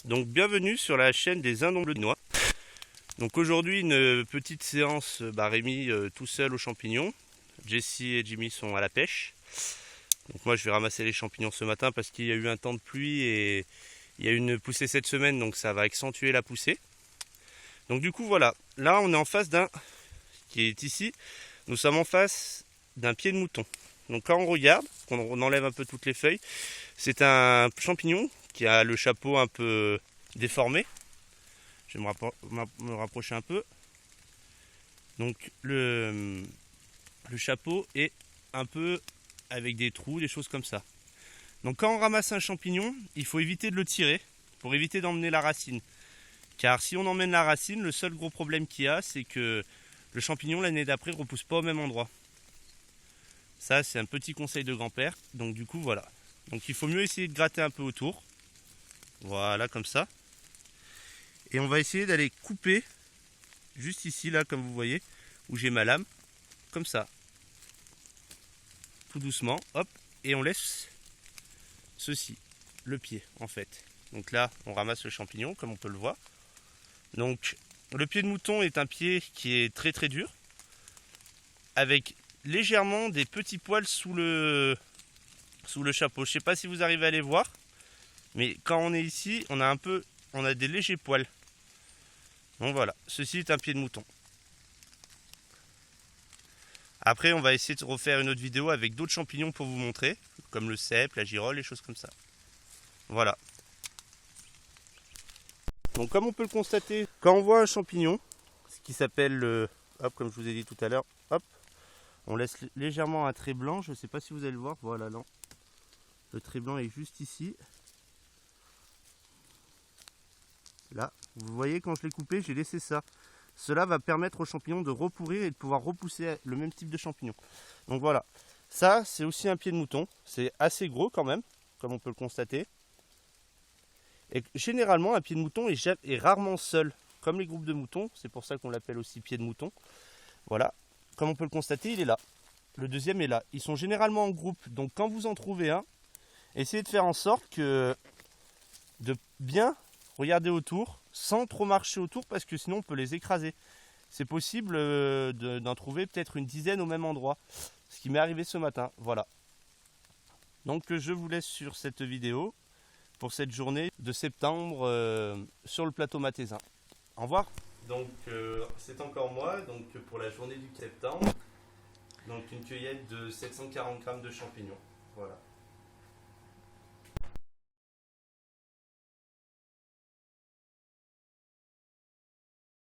Donc bienvenue sur la chaîne des Indomptable. Donc aujourd'hui une petite séance, Rémi tout seul aux champignons. Jessie et Jimmy sont à la pêche. Donc moi je vais ramasser les champignons ce matin parce qu'il y a eu un temps de pluie et il y a eu une poussée cette semaine, donc ça va accentuer la poussée. Donc du coup voilà, là on est en face d'un, qui est ici, nous sommes en face d'un pied de mouton. Donc quand on regarde, on enlève un peu toutes les feuilles, c'est un champignon qui a le chapeau un peu déformé. Je vais me rapprocher un peu. Donc le chapeau est un peu avec des trous, des choses comme ça. Donc quand on ramasse un champignon, il faut éviter de le tirer pour éviter d'emmener la racine. Car si on emmène la racine, le seul gros problème qu'il y a, c'est que le champignon l'année d'après ne repousse pas au même endroit. Ça, c'est un petit conseil de grand-père. Donc du coup, voilà. Donc il faut mieux essayer de gratter un peu autour. Voilà, comme ça. Et on va essayer d'aller couper juste ici, là, comme vous voyez, où j'ai ma lame. Comme ça. Tout doucement, hop. Et on laisse ceci, le pied, en fait. Donc là, on ramasse le champignon, comme on peut le voir. Donc, le pied de mouton est un pied qui est très très dur, avec légèrement des petits poils sous le chapeau. Je ne sais pas si vous arrivez à les voir, mais quand on est ici, on a des légers poils. Donc voilà, ceci est un pied de mouton. Après, on va essayer de refaire une autre vidéo avec d'autres champignons pour vous montrer, comme le cèpe, la girole, les choses comme ça. Voilà. Donc comme on peut le constater, quand on voit un champignon, ce qui s'appelle le... Hop, comme je vous ai dit tout à l'heure, hop, on laisse légèrement un trait blanc, je ne sais pas si vous allez le voir, voilà, là. Le trait blanc est juste ici. Là, vous voyez quand je l'ai coupé, j'ai laissé ça. Cela va permettre aux champignons de repourrir et de pouvoir repousser le même type de champignon. Donc voilà, ça c'est aussi un pied de mouton, c'est assez gros quand même, comme on peut le constater. Et généralement, un pied de mouton est rarement seul, comme les groupes de moutons, c'est pour ça qu'on l'appelle aussi pied de mouton. Voilà, comme on peut le constater, il est là. Le deuxième est là. Ils sont généralement en groupe, donc quand vous en trouvez un, essayez de faire en sorte de bien regarder autour, sans trop marcher autour, parce que sinon on peut les écraser. C'est possible d'en trouver peut-être une dizaine au même endroit, ce qui m'est arrivé ce matin. Voilà. Donc je vous laisse sur cette vidéo pour cette journée de septembre sur le plateau mathésin. Au revoir. Donc c'est encore moi, donc pour la journée du septembre, donc une cueillette de 740 grammes de champignons. Voilà.